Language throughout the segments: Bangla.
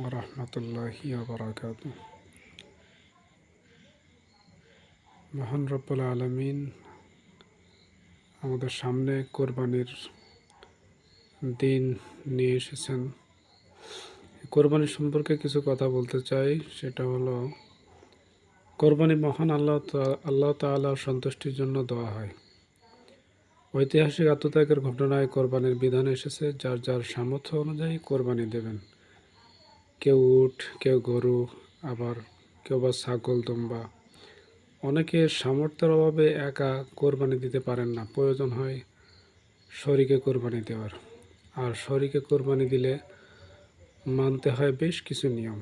ওরহমতুল্লাহি ওয়াবারাকাতুহু। মহান রব্বুল আলামিন আমাদের সামনে কোরবানির দিন নিয়ে এসেছেন। কোরবানি সম্পর্কে কিছু কথা বলতে চাই। সেটা হলো, কোরবানি মহান আল্লাহ তাআলার সন্তুষ্টির জন্য দেওয়া হয়। ঐতিহাসিক আত্মত্যাগের ঘটনায় কোরবানির বিধান এসেছে। যার যার সামর্থ্য অনুযায়ী কোরবানি দেবেন। কেউ উট, কেউ গরু, আবার কেউ বা ছাগল, দুম্বা। অনেকে সামর্থ্যের অভাবে একা কোরবানি দিতে পারেন না, প্রয়োজন হয় শরীকে কোরবানি দেওয়ার। আর শরীকে কোরবানি দিলে মানতে হয় বেশ কিছু নিয়ম।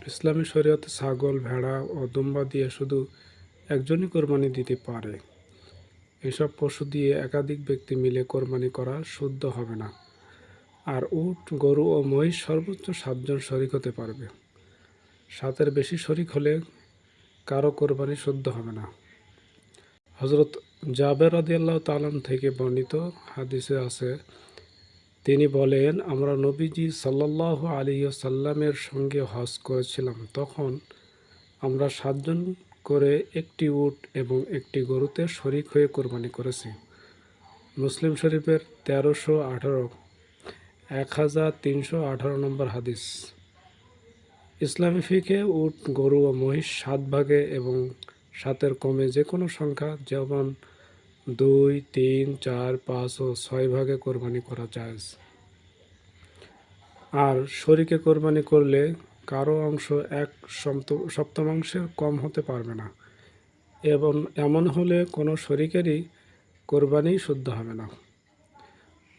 ইসলামী শরীয়তে ছাগল, ভেড়া ও দুম্বা দিয়ে শুধু একজনই কোরবানি দিতে পারে। এসব পশু দিয়ে একাধিক ব্যক্তি মিলে কোরবানি করা শুদ্ধ হবে না। আর উট, গরু ও মহিষ সর্বোচ্চ 7 জন শরিক হতে পারবে। 7-এর বেশি শরিক হলে কারো কোরবানি শুদ্ধ হবে না। হযরত জাবের রাদিয়াল্লাহু তাআলা থেকে বর্ণিত হাদিসে আছে, তিনি বলেন, আমরা নবীজি সাল্লাল্লাহু আলাইহি ওয়াসাল্লামের সঙ্গে হজ করেছিলাম। তখন আমরা 7 জন করে একটি উট এবং একটি গরুতে শরিক হয়ে কোরবানি করেছি। মুসলিম শরীফের 1318 নম্বর হাদিস। ইসলামী ফিকহে উট, গরু ও মহিষ 7 ভাগে এবং 7-এর কমে যে কোনো সংখ্যা, যেমন 2, 3, 4, 5 ও 6 ভাগে কোরবানি করা জায়েজ। আর শরীকে কোরবানি করলে কারো অংশ 1/7 কম হতে পারবে না। এবং এমন হলে কোনো শরীকেরই কোরবানি শুদ্ধ হবে না।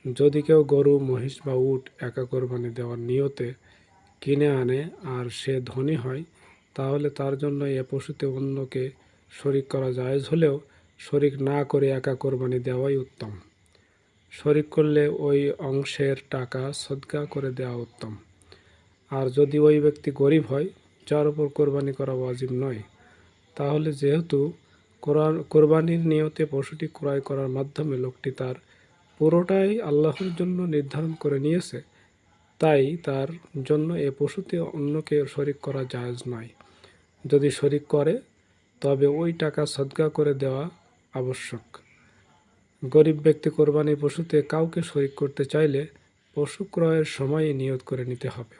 যদি কেউ গরু, মহিষ বা উট একা কোরবানি দেওয়ার নিয়তে কিনে আনে আর সে ধনী হয়, তাহলে তার জন্য এ পশুতে অন্যকে শরিক করা জায়েজ হলেও শরিক না করে একা কোরবানি দেওয়াই উত্তম। শরিক করলে ওই অংশের টাকা সদকা করে দেওয়া উত্তম। আর যদি ওই ব্যক্তি গরিব হয়, যার উপর কোরবানি করা ওয়াজিব নয়, তাহলে যেহেতু কোরবানির নিয়তে পশুটি ক্রয় করার মাধ্যমে লোকটি তার পুরোটাই আল্লাহর জন্য নির্ধারণ করে নিয়েছে, তাই তার জন্য এ পশুতে অন্যকে শরিক করা জায়েজ নয়। যদি শরিক করে, তবে ওই টাকা সদকা করে দেওয়া আবশ্যক। গরিব ব্যক্তি কোরবানির পশুতে কাউকে শরিক করতে চাইলে পশু ক্রয়ের সময়ই নিয়ত করে নিতে হবে।